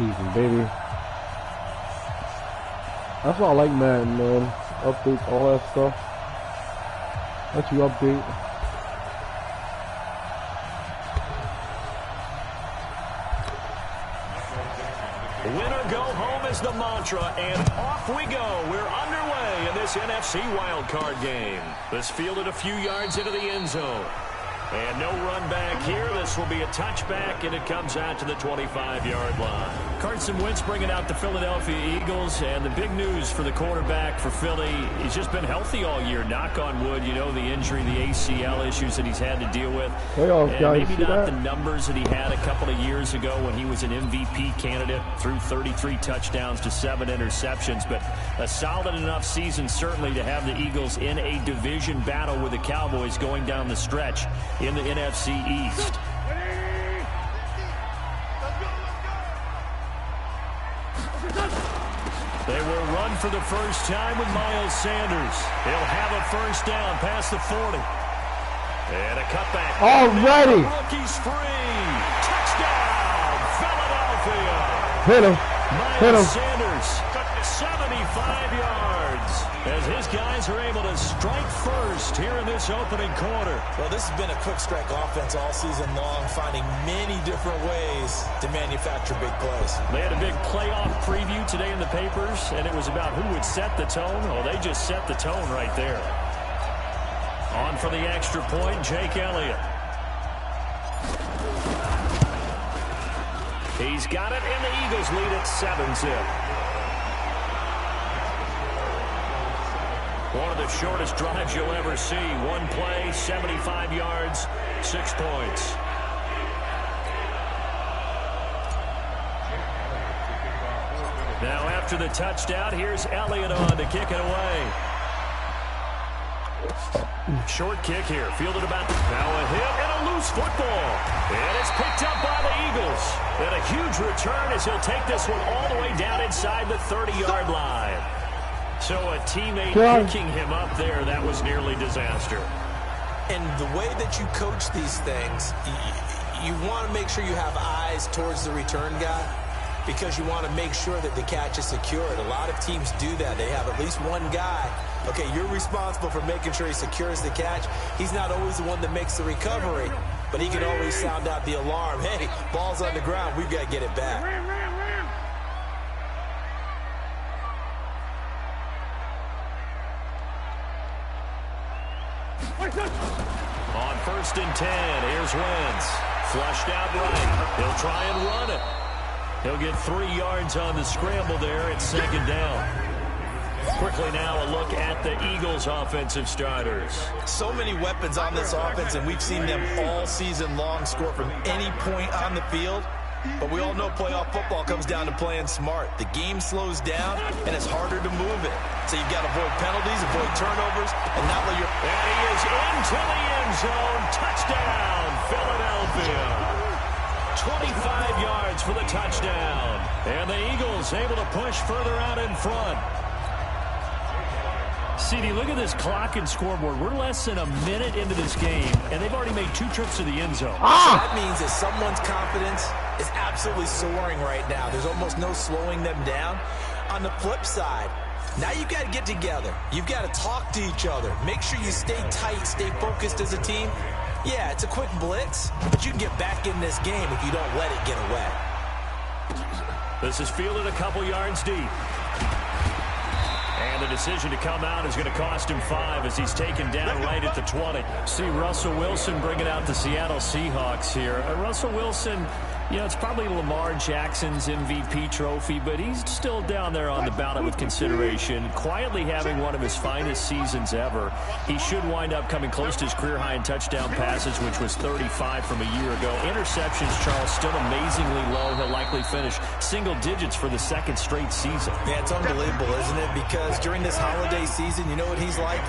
season, baby. That's why I like Madden, man. Updates, all that stuff. Let you update. Win or go home is the mantra, and off we go. We're underway in this NFC wildcard game. This fielded a few yards into the end zone. And no run back here. This will be a touchback, and it comes out to the 25-yard line. Carson Wentz bringing out the Philadelphia Eagles, and the big news for the quarterback for Philly, he's just been healthy all year. Knock on wood, you know, the injury, the ACL issues that he's had to deal with. And maybe not the numbers that he had a couple of years ago when he was an MVP candidate, threw 33 touchdowns to 7 interceptions, but a solid enough season certainly to have the Eagles in a division battle with the Cowboys going down the stretch in the NFC East. They will run for the first time with Miles Sanders. He'll have a first down past the 40. And a cutback. Already. Rookie's free. Touchdown, Philadelphia. Hit him. Hit him. Miles Sanders, 75 yards. As his guys are able to strike first here in this opening quarter. Well, this has been a quick strike offense all season long, finding many different ways to manufacture big plays. They had a big playoff preview today in the papers, and it was about who would set the tone. Well, they just set the tone right there. On for the extra point, Jake Elliott. He's got it, and the Eagles lead at 7-zip. One of the shortest drives you'll ever see. One play, 75 yards, 6 points. Now after the touchdown, here's Elliott on to kick it away. Short kick here, fielded about now a hit and a loose football. And it's picked up by the Eagles. And a huge return as he'll take this one all the way down inside the 30-yard line. So a teammate picking him up there, that was nearly disaster. And the way that you coach these things, you want to make sure you have eyes towards the return guy because you want to make sure that the catch is secured. A lot of teams do that. They have at least one guy. Okay, you're responsible for making sure he secures the catch. He's not always the one that makes the recovery, but he can always sound out the alarm. Hey, ball's on the ground. We've got to get it back. On 1st and 10, here's Wentz. Flushed out right. He'll try and run it. He'll get 3 yards on the scramble there at 2nd down. Quickly now a look at the Eagles' offensive starters. So many weapons on this offense, and we've seen them all season long score from any point on the field. But we all know playoff football comes down to playing smart. The game slows down, and it's harder to move it. So you've got to avoid penalties, avoid turnovers, and not let your... And he is into the end zone. Touchdown, Philadelphia. 25 yards for the touchdown. And the Eagles able to push further out in front. CD, look at this clock and scoreboard. We're less than a minute into this game, and they've already made 2 trips to the end zone. That means that someone's confidence is absolutely soaring right now. There's almost no slowing them down. On the flip side, now you've got to get together. You've got to talk to each other. Make sure you stay tight, stay focused as a team. Yeah, it's a quick blitz, but you can get back in this game if you don't let it get away. This is fielded a couple yards deep. And the decision to come out is going to cost him 5 as he's taken down right at the 20. See Russell Wilson bringing out the Seattle Seahawks here. Russell Wilson, you know, it's probably Lamar Jackson's MVP trophy, but he's still down there on the ballot with consideration. Quietly having one of his finest seasons ever. He should wind up coming close to his career high in touchdown passes, which was 35 from a year ago. Interceptions, Charles, still amazingly low. He'll likely finish single digits for the 2nd straight season. Yeah, it's unbelievable, isn't it? Because during this holiday season, you know what he's like?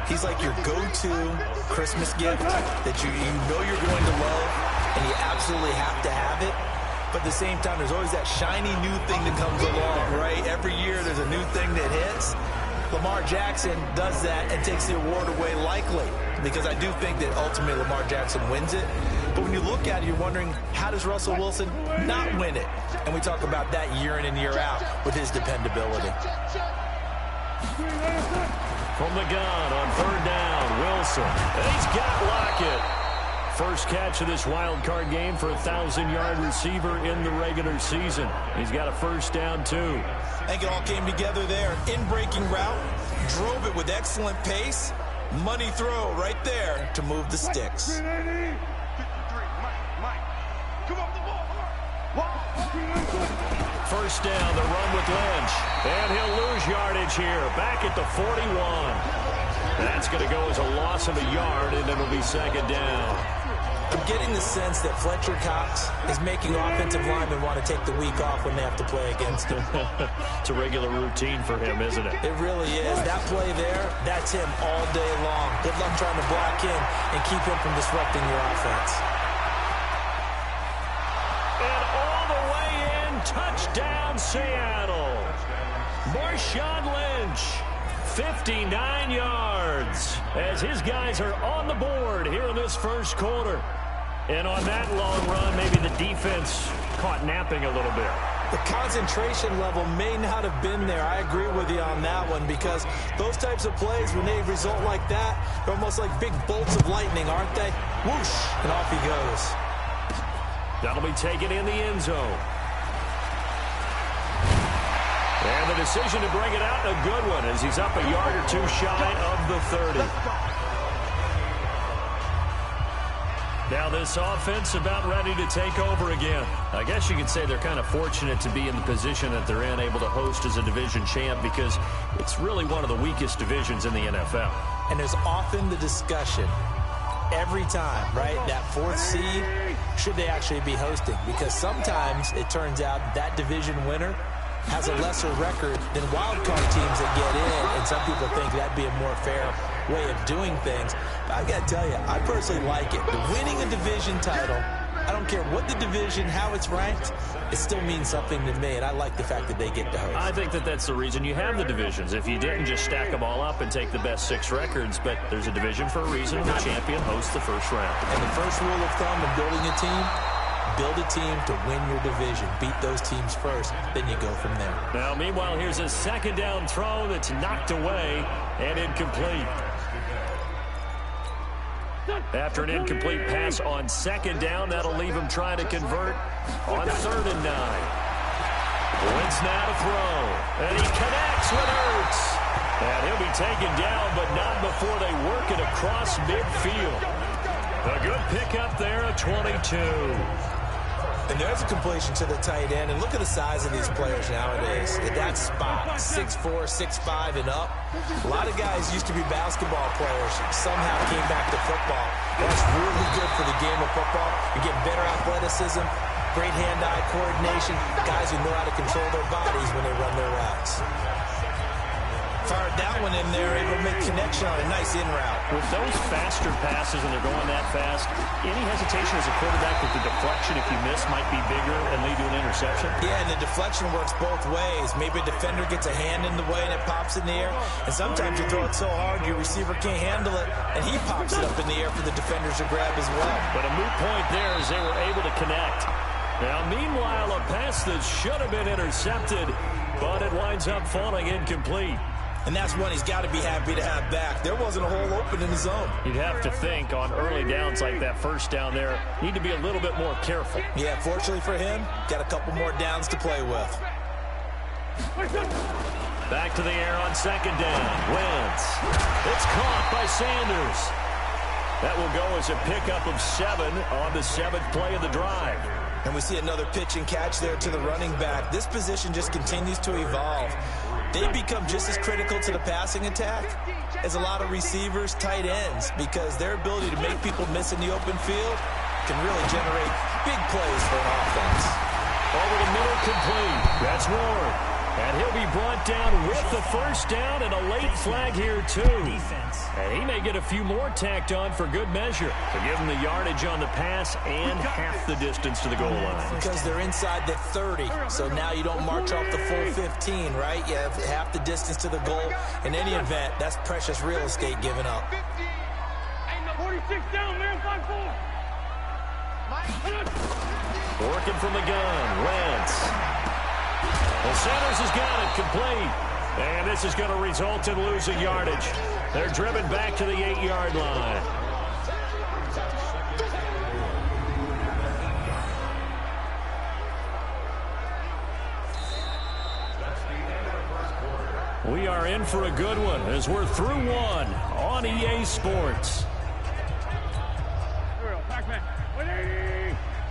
He's like your go-to Christmas gift that you know you're going to love, and you absolutely have to have it. But at the same time, there's always that shiny new thing that comes along, right? Every year there's a new thing that hits. Lamar Jackson does that and takes the award away likely, because I do think that ultimately Lamar Jackson wins it. But when you look at it, you're wondering, how does Russell Wilson not win it? And we talk about that year in and year out with his dependability. From the gun on third down, Wilson. And he's got Lockett. First catch of this wild card game for a 1,000-yard receiver in the regular season. He's got a first down, too. I think it all came together there. In-breaking route, drove it with excellent pace. Money throw right there to move the sticks. First down, the run with Lynch. And he'll lose yardage here. Back at the 41. That's going to go as a loss of a yard, and it'll be second down. I'm getting the sense that Fletcher Cox is making offensive linemen want to take the week off when they have to play against him. It's a regular routine for him, isn't it? It really is. That play there, that's him all day long. Good luck trying to block him and keep him from disrupting your offense. And all the way in, touchdown Seattle. Marshawn Lynch, 59 yards, as his guys are on the board here in this first quarter. And on that long run, maybe the defense caught napping a little bit. The concentration level may not have been there. I agree with you on that one, because those types of plays, when they result like that, they're almost like big bolts of lightning, aren't they? Whoosh, and off he goes. That'll be taken in the end zone. And the decision to bring it out, a good one, as he's up a yard or two shy of the 30. Now this offense about ready to take over again. I guess you could say they're kind of fortunate to be in the position that they're in, able to host as a division champ, because it's really one of the weakest divisions in the NFL. And there's often the discussion every time, right? That fourth seed, should they actually be hosting? Because sometimes it turns out that division winner has a lesser record than wild card teams that get in, and some people think that'd be a more fair way of doing things. But I gotta tell you, I personally like it. The winning a division title, I don't care what the division, how it's ranked, it still means something to me, and I like the fact that they get to host. I think that that's the reason you have the divisions. If you didn't, just stack them all up and take the best 6 records, but there's a division for a reason. The champion hosts the first round. And the first rule of thumb in building a team, build a team to win your division. Beat those teams first, then you go from there. Now, meanwhile, here's a second down throw that's knocked away and incomplete. After an incomplete pass on second down, that'll leave him trying to convert on 3rd and 9. Wentz now to throw, and he connects with Ertz. And he'll be taken down, but not before they work it across midfield. A good pickup there at 22. And there's a completion to the tight end. And look at the size of these players nowadays. At that spot, 6'4", 6'5", and up. A lot of guys used to be basketball players. Somehow came back to football. That's really good for the game of football. You get better athleticism, great hand-eye coordination, guys who know how to control their bodies when they run their routes. Fired that one in there, able to make connection on a nice in route. With those faster passes and they're going that fast, any hesitation as a quarterback with the deflection, if you miss, might be bigger and lead to an interception? Yeah, and the deflection works both ways. Maybe a defender gets a hand in the way and it pops in the air. And sometimes you throw it so hard your receiver can't handle it, and he pops it up in the air for the defenders to grab as well. But a moot point there as they were able to connect. Now, meanwhile, a pass that should have been intercepted, but it winds up falling incomplete. And that's one he's got to be happy to have back. There wasn't a hole open in the zone. You'd have to think on early downs like that first down there, need to be a little bit more careful. Yeah, fortunately for him, got a couple more downs to play with. Back to the air on second down. Wentz. It's caught by Sanders. That will go as a pickup of 7 on the 7th play of the drive. And we see another pitch and catch there to the running back. This position just continues to evolve. They become just as critical to the passing attack as a lot of receivers, tight ends, because their ability to make people miss in the open field can really generate big plays for an offense. Over the middle, complete. That's Ward. And he'll be brought down with the first down and a late flag here, too. And he may get a few more tacked on for good measure to give him the yardage on the pass and half the distance to the goal line. Because they're inside the 30, so now you don't march off the full 15, right? You have half the distance to the goal. In any event, that's precious real estate given up. 46 down, man, 5-4. Working from the gun, Wentz. The Sanders has got it, complete. And this is going to result in losing yardage. They're driven back to the 8-yard line. We are in for a good one as we're through one on EA Sports.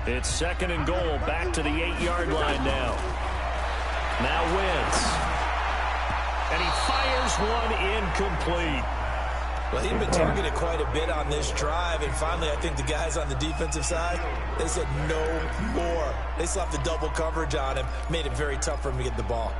It's second and goal, back to the 8-yard line now. Now Wentz. And he fires one incomplete. Well, he'd been targeted quite a bit on this drive, and finally I think the guys on the defensive side, they said no more. They slapped the double coverage on him, made it very tough for him to get the ball.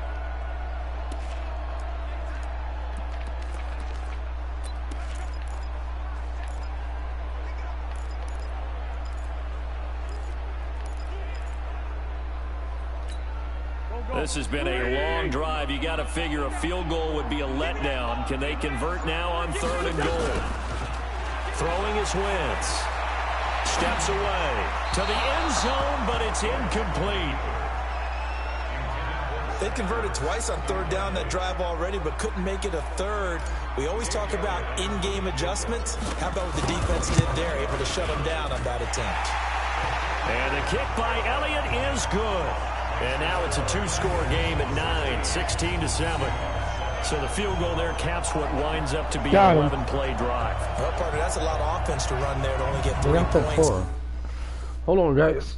This has been a long drive. You got to figure a field goal would be a letdown. Can they convert now on third and goal? Throwing is Wentz. Steps away to the end zone, but it's incomplete. They converted twice on third down that drive already, but couldn't make it a third. We always talk about in-game adjustments. How about what the defense did there, able to shut them down on that attempt. And the kick by Elliott is good. And now it's a two-score game at 9, 16-7. So the field goal there caps what winds up to be an 11-play drive. Well, partner, that's a lot of offense to run there to only get 3 points. 4. Hold on, guys.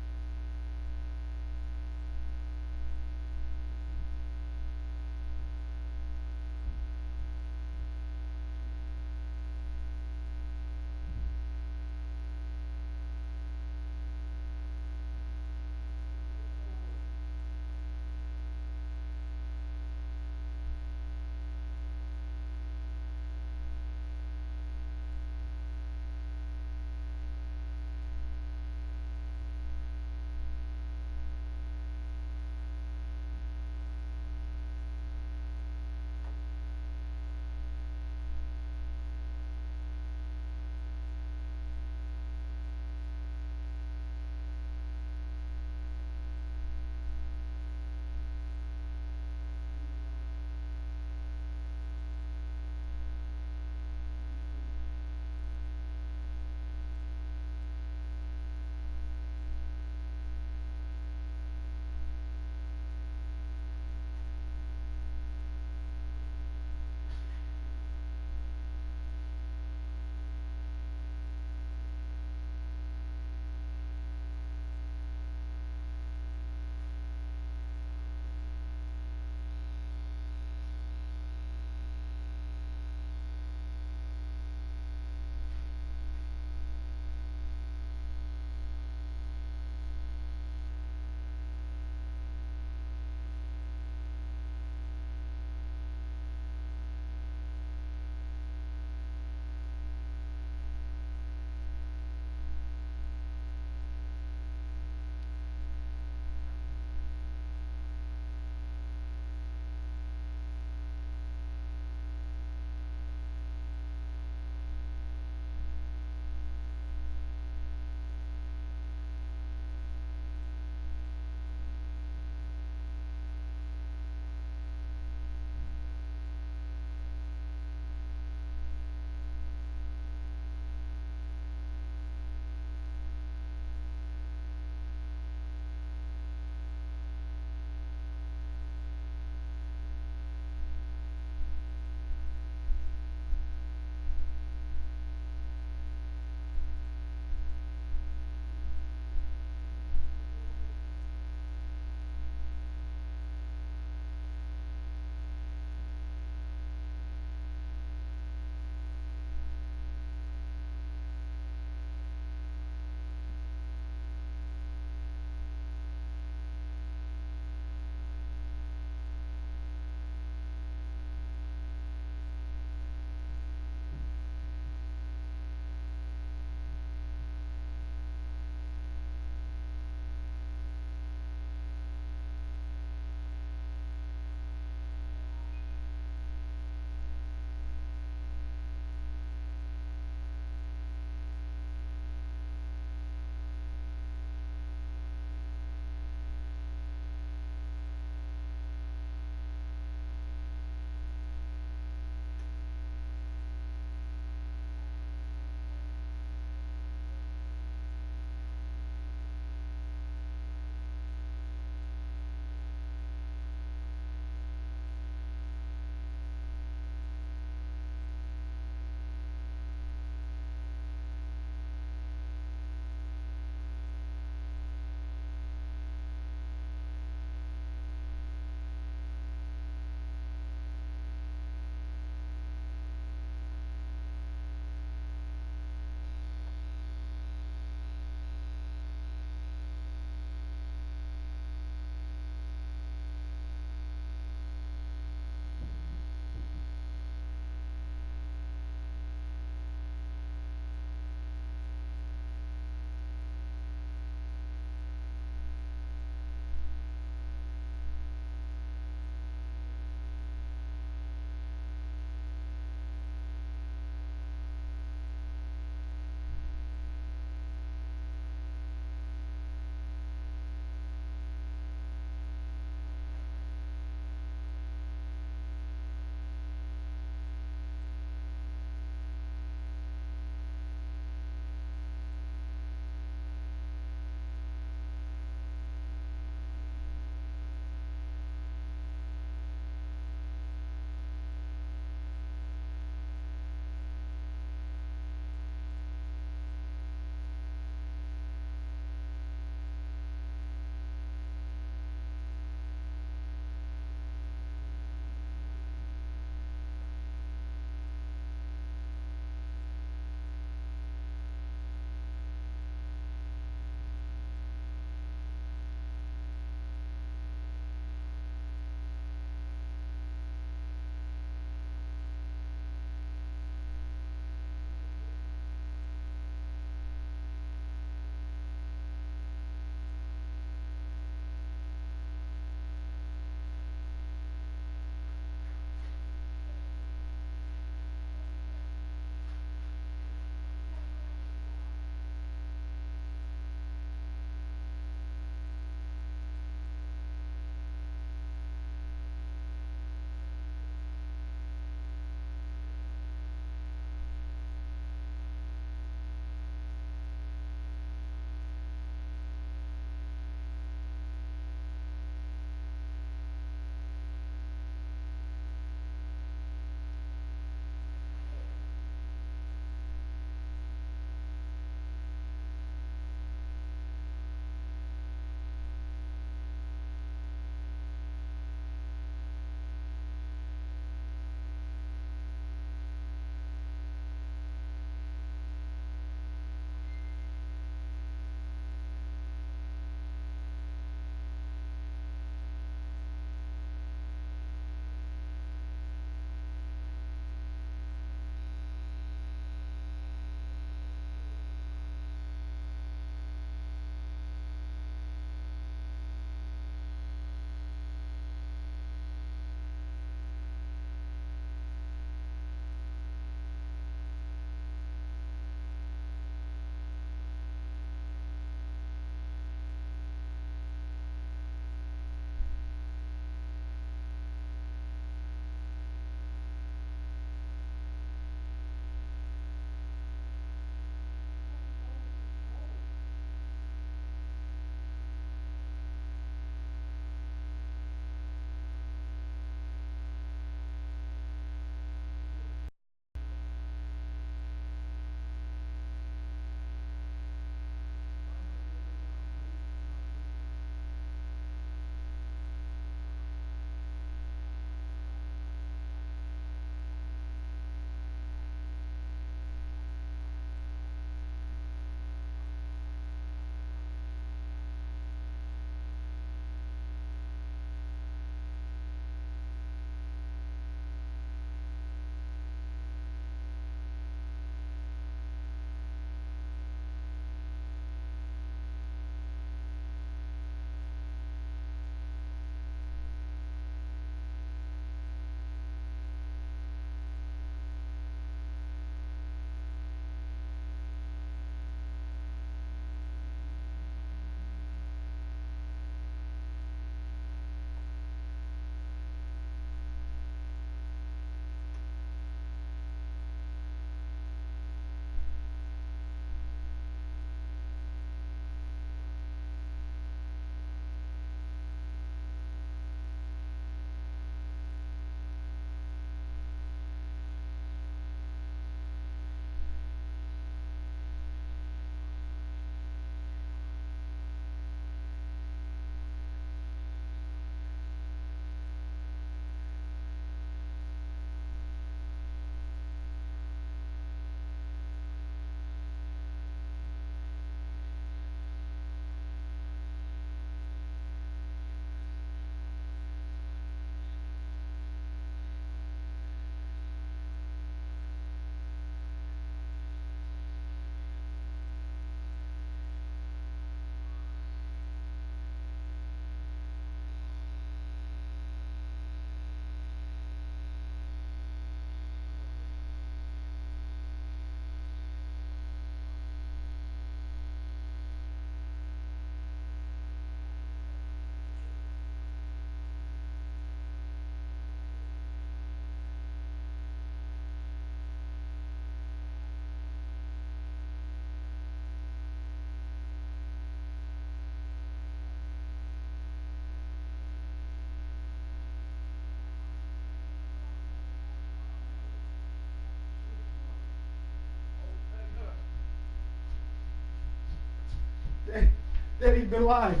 Daddy's been lying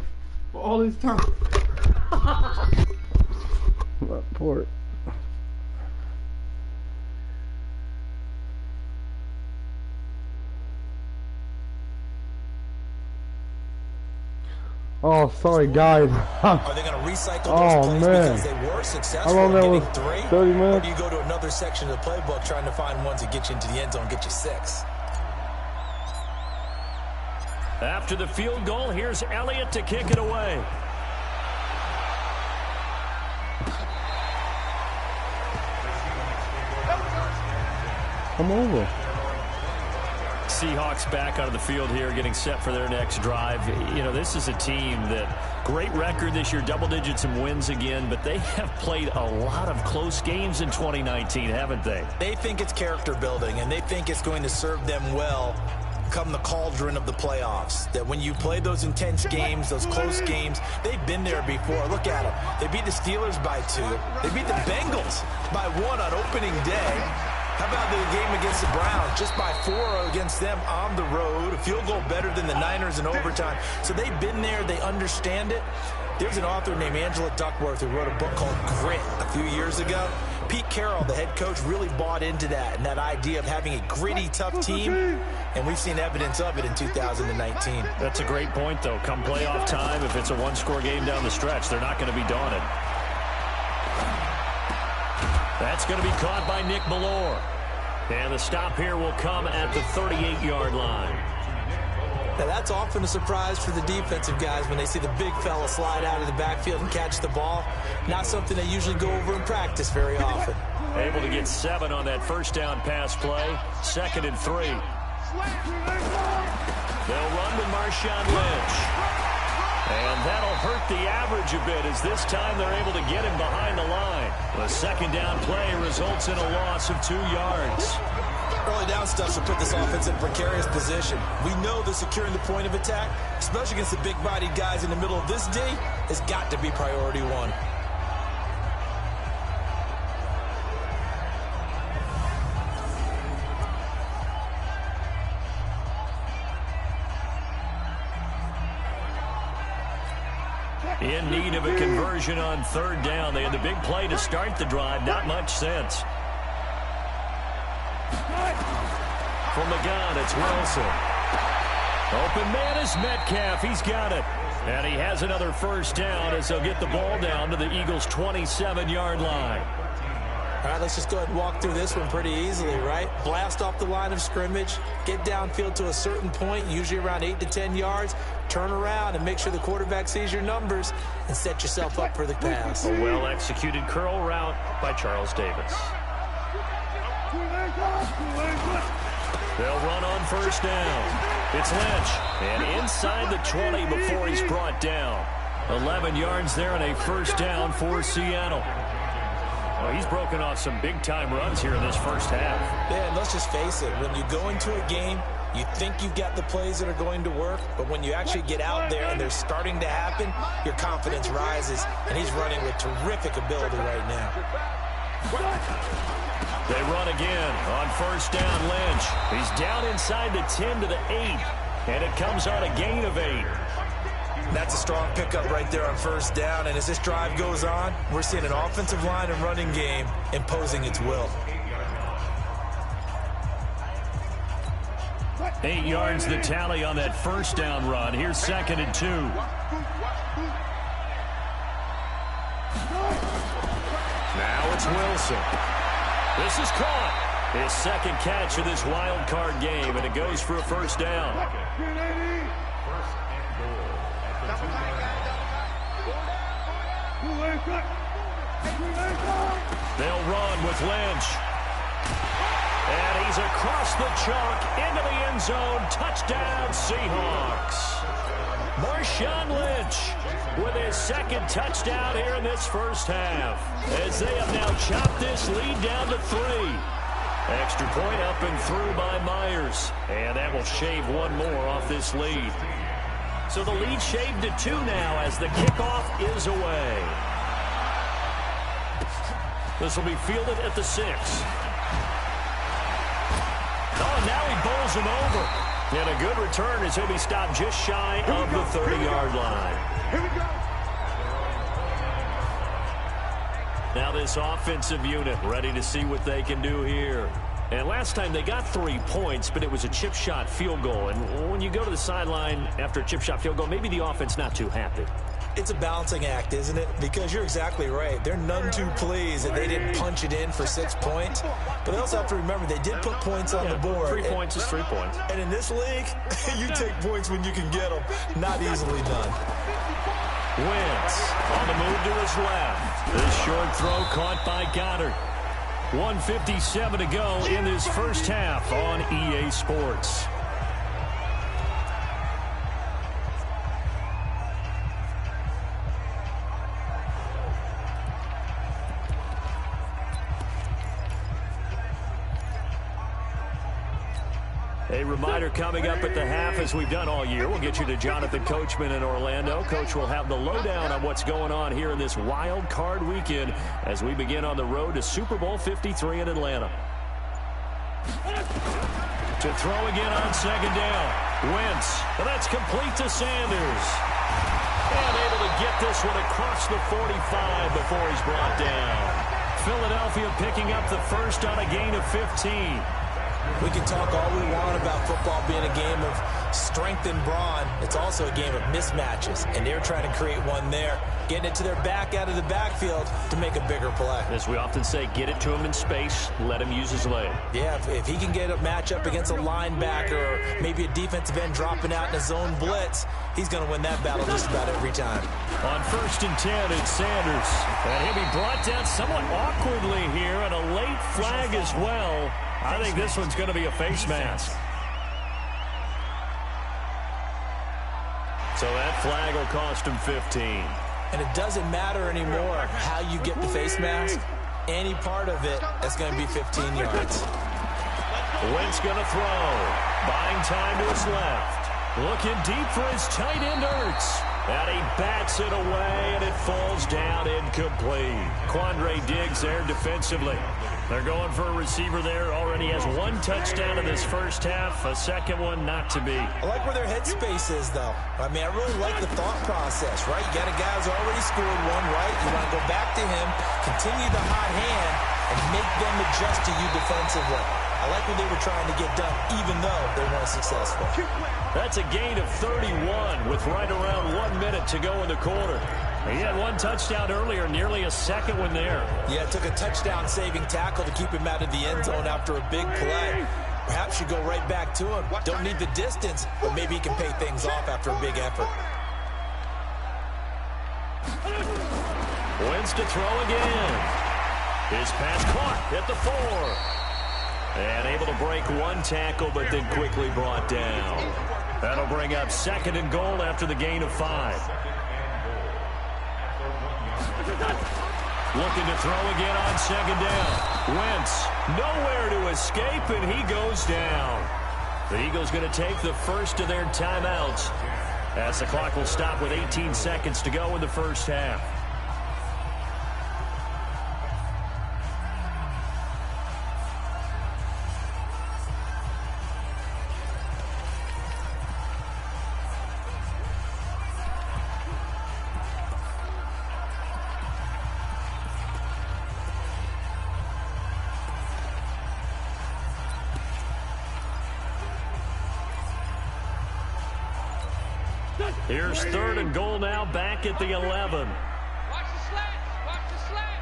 for all this time. Poor. Oh, sorry, guys. Are they going to recycle those plays because they were successful in getting 3? 30 minutes? Or do you go to another section of the playbook trying to find ones that get you into the end zone, get you 6? After the field goal, here's Elliott to kick it away. Come over. Seahawks back out of the field here, getting set for their next drive. You know, this is a team that great record this year, double digits and wins again, but they have played a lot of close games in 2019, haven't they? They think it's character building, and they think it's going to serve them well come the cauldron of the playoffs. That when you play those intense games, those close games, they've been there before. Look at them. They beat the Steelers by 2. They beat the Bengals by 1 on opening day. How about the game against the Browns? Just by 4 against them on the road. A field goal better than the Niners in overtime. So they've been there. They understand it. There's an author named Angela Duckworth who wrote a book called Grit a few years ago. Pete Carroll, the head coach, really bought into that and that idea of having a gritty, tough team. And we've seen evidence of it in 2019. That's a great point, though. Come playoff time, if it's a one-score game down the stretch, they're not going to be daunted. That's going to be caught by Nick Ballore. And the stop here will come at the 38-yard line. Now, that's often a surprise for the defensive guys when they see the big fella slide out of the backfield and catch the ball. Not something they usually go over in practice very often. Able to get 7 on that first down pass play. 2nd and 3. They'll run with Marshawn Lynch. And that'll hurt the average a bit as this time they're able to get him behind the line. The second down play results in a loss of 2 yards. Early down stuff to put this offense in a precarious position. We know that securing the point of attack, especially against the big-bodied guys in the middle of this D, has got to be priority 1. In need of a conversion on 3rd down. They had the big play to start the drive. Not much sense. From the gun, it's Wilson. Open man is Metcalf. He's got it. And he has another first down as they'll get the ball down to the Eagles' 27-yard line. All right, let's just go ahead and walk through this one pretty easily, right? Blast off the line of scrimmage, get downfield to a certain point, usually around 8 to 10 yards, turn around and make sure the quarterback sees your numbers and set yourself up for the pass. A well-executed curl route by Charles Davis. They'll run on first down. It's Lynch, and inside the 20 before he's brought down. 11 yards there and a first down for Seattle. Well, he's broken off some big-time runs here in this first half. Yeah, and let's just face it. When you go into a game, you think you've got the plays that are going to work, but when you actually get out there and they're starting to happen, your confidence rises, and he's running with terrific ability right now. They run again on first down. Lynch. He's down inside the 10 to the 8, and it comes on a gain of 8. That's a strong pickup right there on first down, and as this drive goes on, we're seeing an offensive line and running game imposing its will. 8 yards the tally on that first down run. Here's 2nd and 2. Now it's Wilson. This is caught. His second catch of this wild card game, and it goes for a first down. They'll run with Lynch. And he's across the chalk into the end zone. Touchdown, Seahawks. Marshawn Lynch with his second touchdown here in this first half, as they have now chopped this lead down to 3. Extra point up and through by Myers, and that will shave one more off this lead. So the lead shaved to 2 now as the kickoff is away. This will be fielded at the 6. Oh, now he bowls him over. And a good return as he'll be stopped just shy of the 30-yard line. Here we go. Now this offensive unit ready to see what they can do here. And last time they got 3 points, but it was a chip shot field goal. And when you go to the sideline after a chip shot field goal, maybe the offense not too happy. It's a balancing act, isn't it? Because you're exactly right. They're none too pleased that they didn't punch it in for 6 points. But they also have to remember they did put points on the board. 3 points is 3 points. And in this league, you take points when you can get them. Not easily done. Wentz on the move to his left. This short throw caught by Goddard. 1:57 to go in this first half on EA Sports. A reminder coming up at the half, as we've done all year. We'll get you to Jonathan Coachman in Orlando. Coach will have the lowdown on what's going on here in this wild card weekend as we begin on the road to Super Bowl 53 in Atlanta. To throw again on second down. Wentz. And that's complete to Sanders. And able to get this one across the 45 before he's brought down. Philadelphia picking up the first on a gain of 15. We can talk all we want about football being a game of strength and brawn. It's also a game of mismatches, and they're trying to create one there, getting it to their back out of the backfield to make a bigger play. As we often say, get it to him in space, let him use his leg. Yeah, if he can get a matchup against a linebacker or maybe a defensive end dropping out in a zone blitz, he's going to win that battle just about every time. On 1st and 10, it's Sanders. And he'll be brought down somewhat awkwardly here, and a late flag as well. I think this one's going to be a face mask. So that flag will cost him 15. And it doesn't matter anymore how you get the face mask. Any part of it, that's going to be 15 yards. Wentz going to throw. Buying time to his left. Looking deep for his tight end, Ertz. And he bats it away, and it falls down incomplete. Quandre Diggs there defensively. They're going for a receiver there. Already has 1 touchdown in this first half. A second one not to be. I like where their headspace is, though. I mean, I really like the thought process, right? You got a guy who's already scored one, right? You want to go back to him, continue the hot hand, and make them adjust to you defensively. I like what they were trying to get done, even though they weren't successful. That's a gain of 31 with right around 1 minute to go in the quarter. He had 1 touchdown earlier, nearly a second one there. Yeah, it took a touchdown-saving tackle to keep him out of the end zone after a big play. Perhaps you go right back to him. Don't need the distance, but maybe he can pay things off after a big effort. Wentz to throw again. His pass caught at the 4. And able to break 1 tackle, but then quickly brought down. That'll bring up 2nd and goal after the gain of 5. Looking to throw again on 2nd down. Wentz nowhere to escape, and he goes down. The Eagles going to take the first of their timeouts as the clock will stop with 18 seconds to go in the first half. Here's 3rd and goal now, back at the 11. Watch the slants. Watch the slants.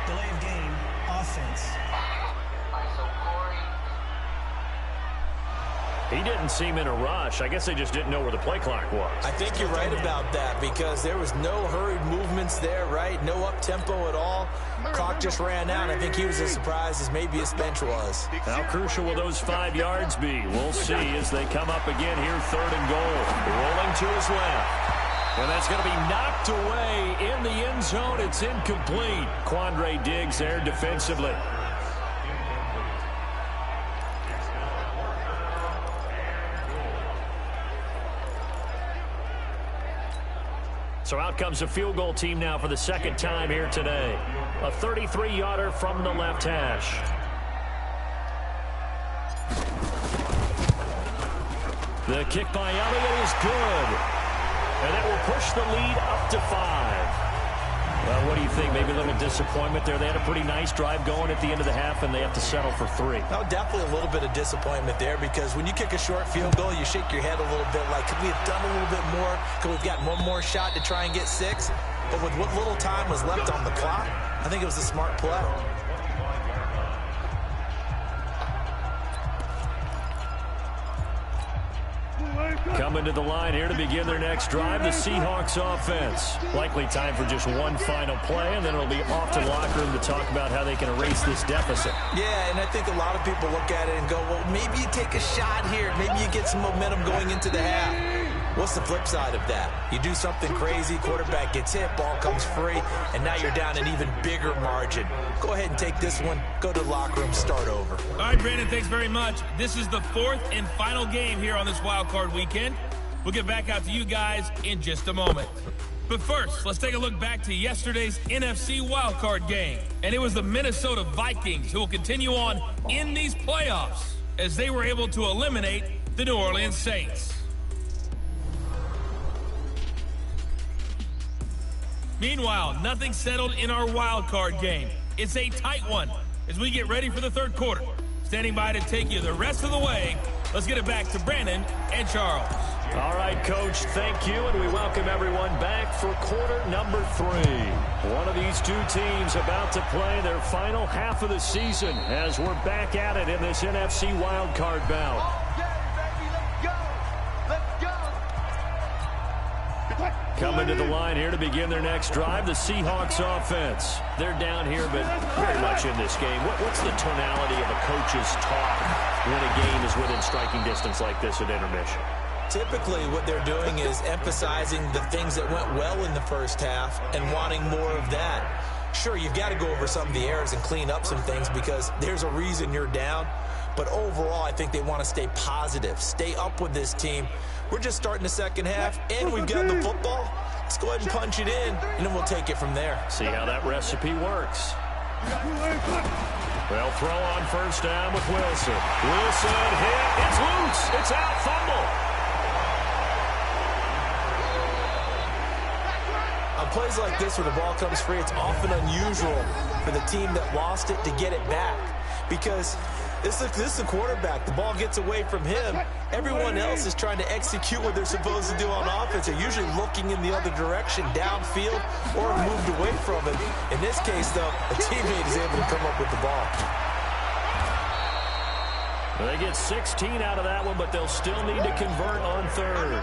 Delay of game, offense. He didn't seem in a rush. I guess they just didn't know where the play clock was. I think you're right about that because there was no hurried movements there, right? No up-tempo at all. Clock just ran out. I think he was as surprised as maybe his bench was. How crucial will those 5 yards be? We'll see as they come up again here, 3rd and goal. Rolling to his left. And that's going to be knocked away in the end zone. It's incomplete. Quandre Diggs there defensively. So out comes a field goal team now for the second time here today. A 33-yarder from the left hash. The kick by Elliott is good. And that will push the lead up to 5. Well, what do you think? Maybe a little disappointment there. They had a pretty nice drive going at the end of the half, and they have to settle for 3. No, definitely a little bit of disappointment there, because when you kick a short field goal, you shake your head a little bit like, could we have done a little bit more? Could we have gotten one more shot to try and get 6? But with what little time was left on the clock, I think it was a smart play. Coming to the line here to begin their next drive, the Seahawks offense. Likely time for just one final play, and then it'll be off to the locker room to talk about how they can erase this deficit. Yeah, and I think a lot of people look at it and go, well, maybe you take a shot here. Maybe you get some momentum going into the half. What's the flip side of that? You do something crazy, quarterback gets hit, ball comes free, and now you're down an even bigger margin. Go ahead and take this one, go to the locker room, start over. All right, Brandon, thanks very much. This is the 4th and final game here on this wild card weekend. We'll get back out to you guys in just a moment. But first, let's take a look back to yesterday's NFC wildcard game. And it was the Minnesota Vikings who will continue on in these playoffs as they were able to eliminate the New Orleans Saints. Meanwhile, nothing settled in our wildcard game. It's a tight one as we get ready for the third quarter. Standing by to take you the rest of the way, let's get it back to Brandon and Charles. All right, Coach, thank you, and we welcome everyone back for quarter number 3. One of these two teams about to play their final half of the season as we're back at it in this NFC wildcard bout. Coming to the line here to begin their next drive, the Seahawks offense. They're down here, but very much in this game. What's the tonality of a coach's talk when a game is within striking distance like this at intermission? Typically, what they're doing is emphasizing the things that went well in the first half and wanting more of that. Sure, you've got to go over some of the errors and clean up some things because there's a reason you're down. But overall, I think they want to stay positive, stay up with this team. We're just starting the second half, and we've got the football. Let's go ahead and punch it in, and then we'll take it from there. See how that recipe works. They'll throw on first down with Wilson. Wilson hit. It's loose. It's out. Fumble. On plays like this where the ball comes free, it's often unusual for the team that lost it to get it back because this is the quarterback. The ball gets away from him. Everyone else is trying to execute what they're supposed to do on offense. They're usually looking in the other direction, downfield, or moved away from it. In this case, though, a teammate is able to come up with the ball. They get 16 out of that one, but they'll still need to convert on third.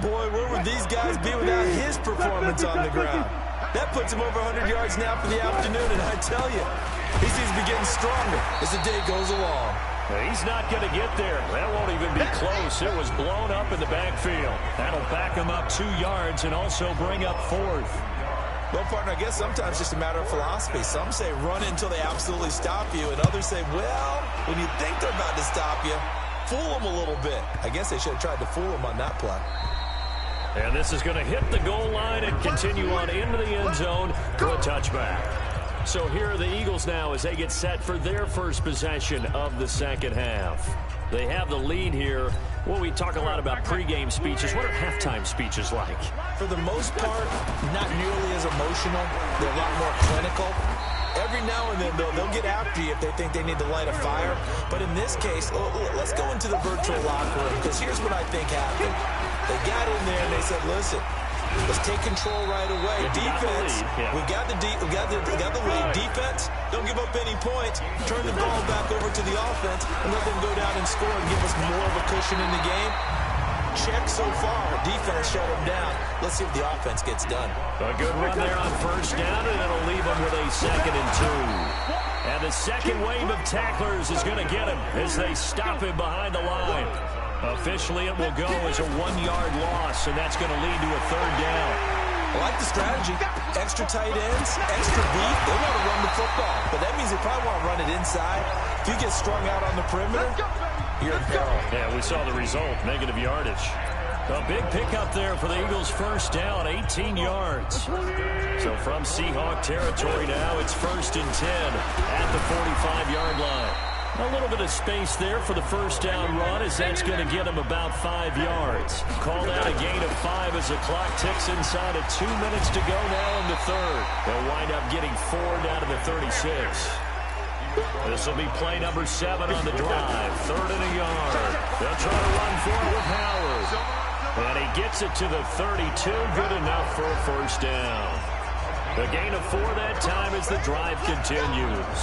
Boy, where would these guys be without his performance on the ground? That puts him over 100 yards now for the afternoon, and I tell you, he seems to be getting stronger as the day goes along. He's not going to get there. That won't even be close. It was blown up in the backfield. That'll back him up 2 yards and also bring up fourth. Well, partner, I guess sometimes it's just a matter of philosophy. Some say run until they absolutely stop you, and others say, well, when you think they're about to stop you, fool them a little bit. I guess they should have tried to fool them on that play. And this is going to hit the goal line and continue on into the end zone for a touchback. So here are the Eagles now as they get set for their first possession of the second half. They have the lead here. Well, we talk a lot about pregame speeches. What are halftime speeches like? For the most part, not nearly as emotional. They're a lot more clinical. Every now and then, though, they'll get after you if they think they need to light a fire. But in this case, let's go into the virtual locker room, because here's what I think happened. They got in there and they said, listen, let's take control right away. Defense, we got the lead. Defense, don't give up any points. Turn the ball back over to the offense and let them go down and score and give us more of a cushion in the game. Check so far. Defense shut them down. Let's see if the offense gets done. A good run there on first down, and it'll leave them with a 2nd and 2. And the second wave of tacklers is going to get him as they stop him behind the line. Officially, it will go as a 1-yard loss, and that's going to lead to a 3rd down. I like the strategy. Extra tight ends, extra beef. They want to run the football, but that means they probably want to run it inside. If you get strung out on the perimeter, you're in peril. Yeah, we saw the result, negative yardage. A big pickup there for the Eagles' first down, 18 yards. So from Seahawk territory now, it's 1st and 10 at the 45-yard line. A little bit of space there for the first down run, as that's going to get him about 5 yards. Called out a gain of 5 as the clock ticks inside of 2 minutes to go now in the third. They'll wind up getting 4 down to the 36. This will be play number 7 on the drive. 3rd and a yard. They'll try to run for it with Howard. And he gets it to the 32. Good enough for a first down. The gain of 4 that time as the drive continues.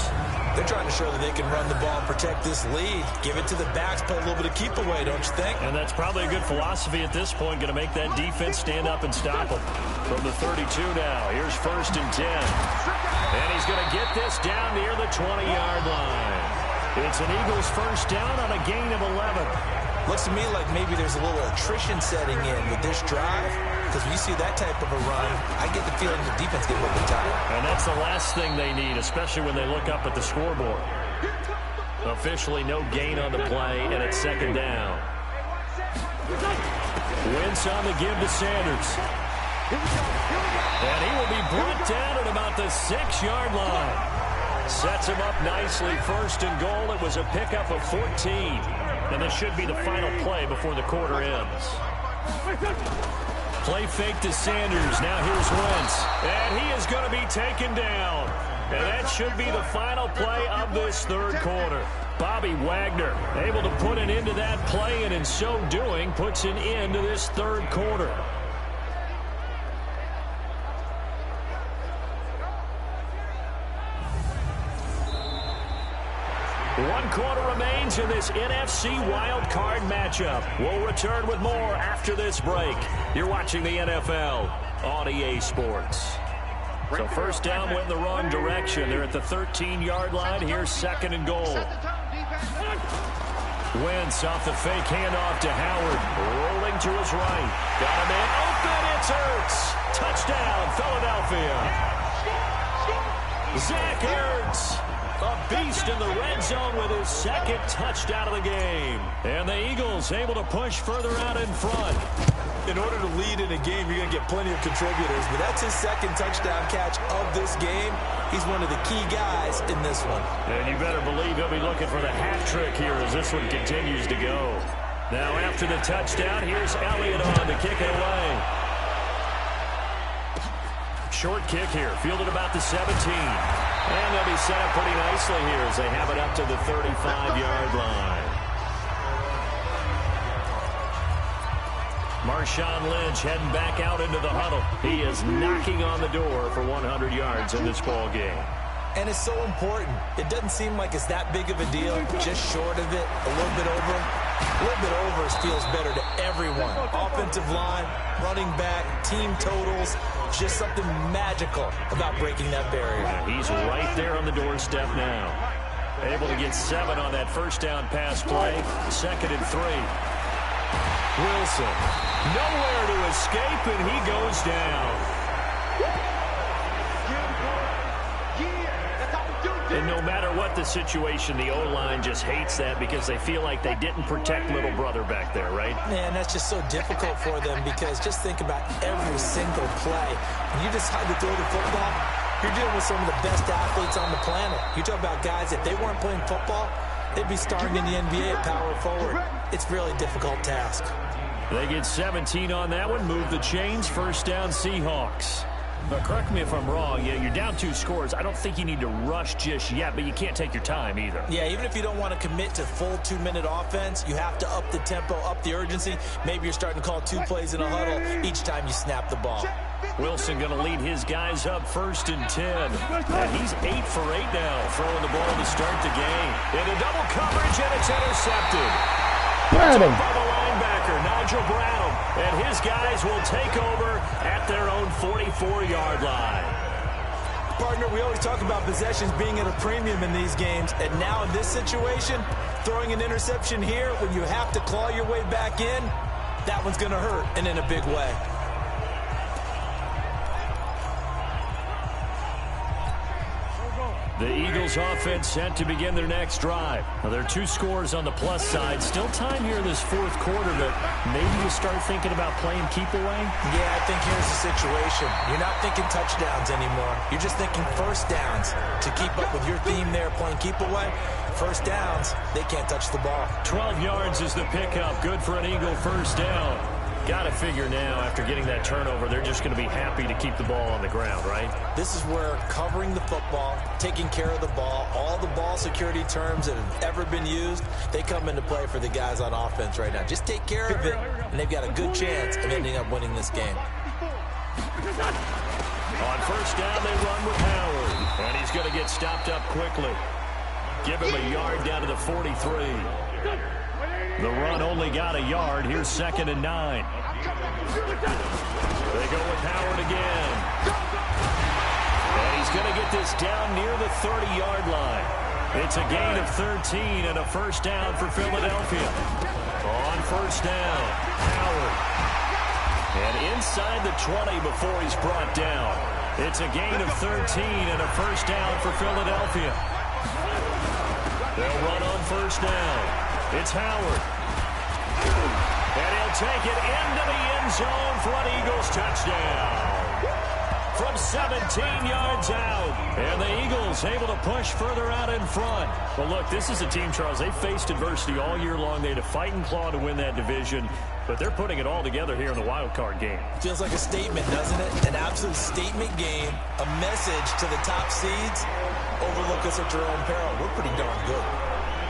They're trying to show that they can run the ball and protect this lead. Give it to the backs, play a little bit of keep away, don't you think? And that's probably a good philosophy at this point. Going to make that defense stand up and stop them. From the 32 now, here's 1st and 10. And he's going to get this down near the 20-yard line. It's an Eagles first down on a gain of 11. Looks to me like maybe there's a little attrition setting in with this drive, because when you see that type of a run, I get the feeling the defense gets a little bit tired. And that's the last thing they need, especially when they look up at the scoreboard. Officially no gain on the play, and it's 2nd down. Wentz on the give to Sanders. And he will be brought down at about the 6-yard line. Sets him up nicely, 1st and goal. It was a pickup of 14. And this should be the final play before the quarter ends. Play fake to Sanders. Now here's Wentz. And he is going to be taken down. And that should be the final play of this third quarter. Bobby Wagner able to put an end to that play, and in so doing puts an end to this third quarter. One quarter remains in this NFC wildcard matchup. We'll return with more after this break. You're watching the NFL on EA Sports. So first down went in the wrong direction. They're at the 13-yard line. Here's 2nd and goal. Wentz off the fake handoff to Howard. Rolling to his right. Got him in. Open. It's Ertz. Touchdown, Philadelphia. Zach Ertz. A beast in the red zone with his 2nd touchdown of the game. And the Eagles able to push further out in front. In order to lead in a game, you're going to get plenty of contributors, but that's his 2nd touchdown catch of this game. He's one of the key guys in this one. And you better believe he'll be looking for the hat trick here as this one continues to go. Now after the touchdown, here's Elliott on to kick it away. Short kick here, fielded about the 17. And they'll be set up pretty nicely here as they have it up to the 35-yard line. Marshawn Lynch heading back out into the huddle. He is knocking on the door for 100 yards in this ball game. And it's so important. It doesn't seem like it's that big of a deal. Just short of it, a little bit over. A little bit over feels better to everyone. Offensive line, running back, team totals. Just something magical about breaking that barrier. Yeah, he's right there on the doorstep now. Able to get 7 on that first down pass play. 2nd and 3. Wilson, nowhere to escape, and he goes down. And no matter what the situation, the O-line just hates that because they feel like they didn't protect little brother back there, right? Man, that's just so difficult for them because just think about every single play. When you decide to throw the football, you're dealing with some of the best athletes on the planet. You talk about guys, if they weren't playing football, they'd be starring in the NBA at power forward. It's a really difficult task. They get 17 on that one. Move the chains. First down, Seahawks. Now, correct me if I'm wrong. Yeah, you're down 2 scores. I don't think you need to rush just yet, but you can't take your time either. Yeah, even if you don't want to commit to full 2-minute offense, you have to up the tempo, up the urgency. Maybe you're starting to call 2 plays in a huddle each time you snap the ball. Wilson going to lead his guys up 1st and 10. And he's 8 for 8 now, throwing the ball to start the game. Into double coverage, and it's intercepted. Bradham. By the linebacker, Nigel Bradham. And his guys will take over at their own 44-yard line. Partner, we always talk about possessions being at a premium in these games. And now in this situation, throwing an interception here when you have to claw your way back in, that one's going to hurt, and in a big way. The Eagles offense set to begin their next drive. Now, there are 2 scores on the plus side. Still time here in this 4th quarter, but maybe you start thinking about playing keep away? Yeah, I think here's the situation. You're not thinking touchdowns anymore. You're just thinking first downs. To keep up with your theme there, playing keep away, first downs, they can't touch the ball. 12 yards is the pickup. Good for an Eagle first down. Got to figure now, after getting that turnover, they're just going to be happy to keep the ball on the ground, right? This is where covering the football, taking care of the ball, all the ball security terms that have ever been used, they come into play for the guys on offense right now. Just take care of it, and they've got a good chance of ending up winning this game. On first down, they run with Howard, and he's going to get stopped up quickly. Give him a yard down to the 43. The run only got a yard. Here's 2nd and 9. They go with Howard again. And he's going to get this down near the 30-yard line. It's a gain of 13 and a first down for Philadelphia. On first down, Howard. And inside the 20 before he's brought down. It's a gain of 13 and a first down for Philadelphia. They'll run on first down. It's Howard. And he'll take it into the end zone for an Eagles touchdown. From 17 yards out. And the Eagles able to push further out in front. But look, this is a team, Charles, they faced adversity all year long. They had to fight and claw to win that division. But they're putting it all together here in the wild card game. Feels like a statement, doesn't it? An absolute statement game. A message to the top seeds. Overlook us at your own peril. We're pretty darn good.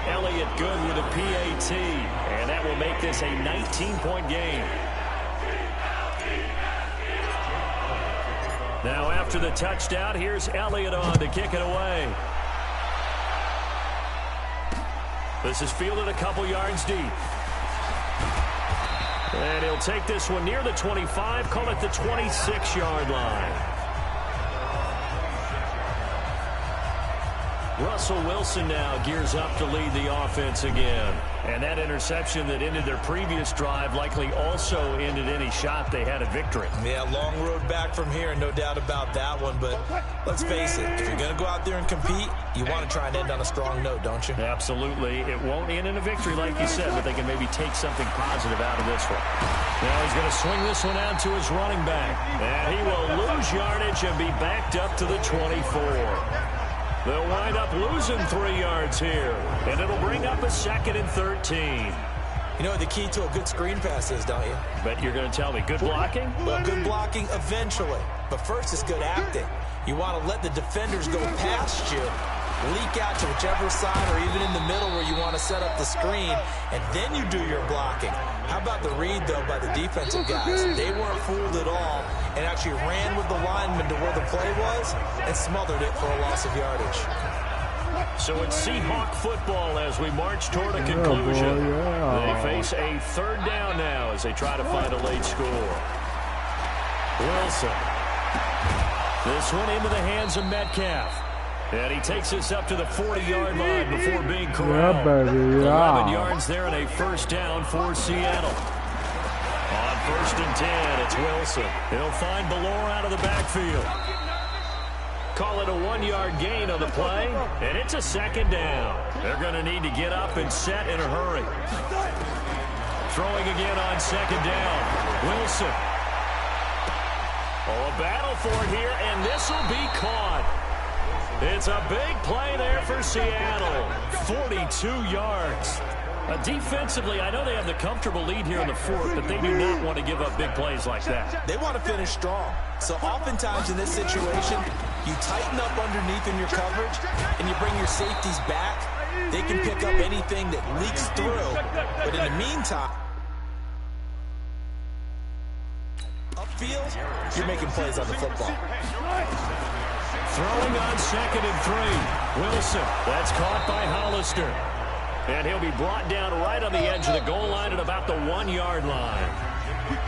Elliott good with a PAT, and that will make this a 19-point game. Now after the touchdown, here's Elliott on to kick it away. This is fielded a couple yards deep. And he'll take this one near the 25, call it the 26-yard line. Russell Wilson now gears up to lead the offense again. And that interception that ended their previous drive likely also ended any shot they had at victory. Yeah, long road back from here, no doubt about that one. But let's face it, if you're going to go out there and compete, you want to try and end on a strong note, don't you? Absolutely. It won't end in a victory, like you said, but they can maybe take something positive out of this one. Now he's going to swing this one out to his running back. And he will lose yardage and be backed up to the 24. They'll wind up losing 3 yards here. And it'll bring up a 2nd and 13. You know what the key to a good screen pass is, don't you? Bet you're going to tell me. Good blocking? Well, good blocking eventually. But first it's good acting. You want to let the defenders go past you, leak out to whichever side or even in the middle where you want to set up the screen, and then you do your blocking. How about the read, though, by the defensive guys? They weren't fooled at all and actually ran with the lineman to where the play was and smothered it for a loss of yardage. So it's Seahawk football as we march toward a conclusion. They face a 3rd down now as they try to find a late score. Wilson. This one into the hands of Metcalf. And he takes us up to the 40-yard line before being corralled. 11 yards there and a first down for Seattle. On 1st and 10, it's Wilson. He'll find Ballore out of the backfield. Call it a 1-yard gain on the play, and it's a 2nd down. They're going to need to get up and set in a hurry. Throwing again on 2nd down. Wilson. Oh, a battle for it here, and this will be caught. It's a big play there for Seattle. 42 yards. Defensively, I know they have the comfortable lead here in the 4th, but they do not want to give up big plays like that. They want to finish strong. So oftentimes in this situation, you tighten up underneath in your coverage, and you bring your safeties back. They can pick up anything that leaks through. But in the meantime, upfield, you're making plays on the football. Throwing on 2nd and 3. Wilson. That's caught by Hollister. And he'll be brought down right on the edge of the goal line at about the 1-yard line.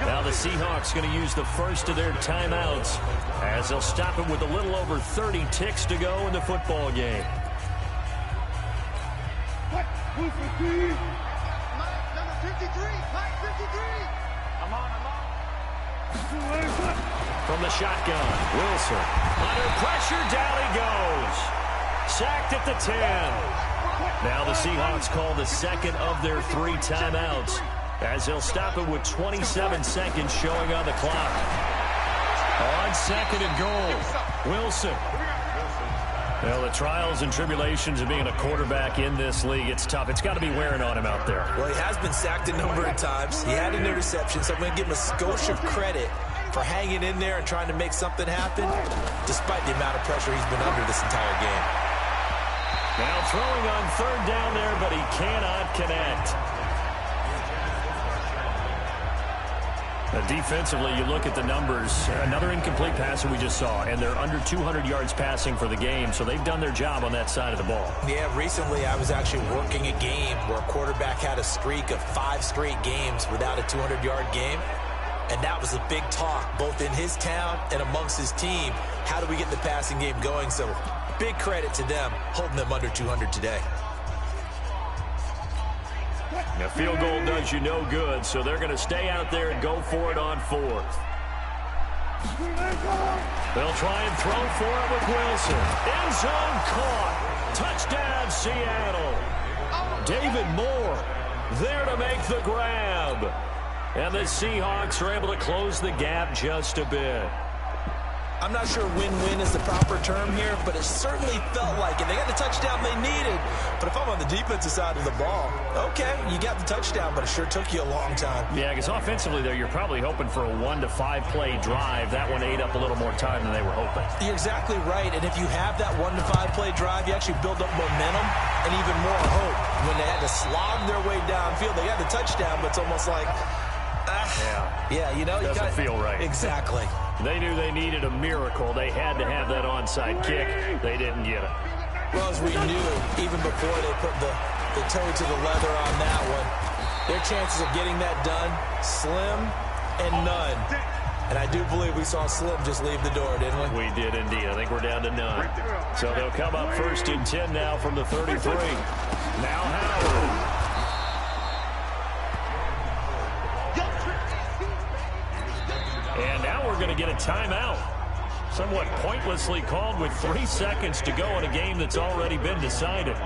Now the Seahawks going to use the first of their timeouts as they'll stop it with a little over 30 ticks to go in the football game. Number 53. Mike 53. I'm on. From the shotgun, Wilson. Under pressure, down he goes. Sacked at the 10. Now the Seahawks call the second of their 3 timeouts, as they'll stop it with 27 seconds showing on the clock. On second and goal, Wilson. Well, the trials and tribulations of being a quarterback in this league, it's tough. It's got to be wearing on him out there. Well, he has been sacked a number of times. He had an interception, so I'm going to give him a skosh of credit for hanging in there and trying to make something happen, despite the amount of pressure he's been under this entire game. Now throwing on third down there, but he cannot connect. Defensively, you look at the numbers. Another incomplete pass that we just saw, and they're under 200 yards passing for the game, so they've done their job on that side of the ball. Yeah, recently I was actually working a game where a quarterback had a streak of 5 straight games without a 200-yard game, and that was a big talk, both in his town and amongst his team. How do we get the passing game going? So big credit to them, holding them under 200 today. A field goal does you no good, so they're going to stay out there and go for it on 4th. They'll try and throw for it with Wilson. End zone caught. Touchdown, Seattle. David Moore there to make the grab. And the Seahawks are able to close the gap just a bit. I'm not sure win-win is the proper term here, but it certainly felt like it. They got the touchdown they needed. But if I'm on the defensive side of the ball, okay, you got the touchdown, but it sure took you a long time. Yeah, because offensively, though, you're probably hoping for a 1 to 5 play drive. That one ate up a little more time than they were hoping. You're exactly right. And if you have that 1 to 5 play drive, you actually build up momentum and even more hope. When they had to slog their way downfield, they got the touchdown, but it's almost like, yeah, you know, doesn't feel right. Exactly. They knew they needed a miracle. They had to have that onside kick. They didn't get it. Well, as we knew, even before they put the toe to the leather on that one, their chances of getting that done, slim and none. And I do believe we saw Slim just leave the door, didn't we? We did indeed. I think we're down to none. So they'll come up 1st and 10 now from the 33. Now Howard. And now we're going to get a timeout. Somewhat pointlessly called with 3 seconds to go in a game that's already been decided.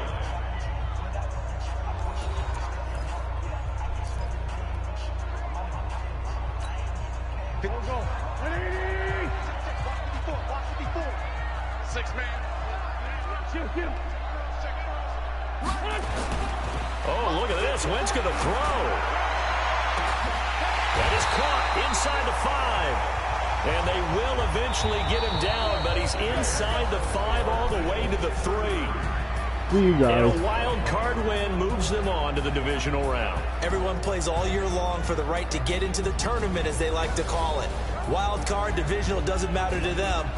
Oh, look at this. Wentz going to throw. That is caught inside the 5. And they will eventually get him down, but he's inside the 5 all the way to the 3. See you guys. And a wild card win moves them on to the divisional round. Everyone plays all year long for the right to get into the tournament, as they like to call it. Wild card, divisional, doesn't matter to them.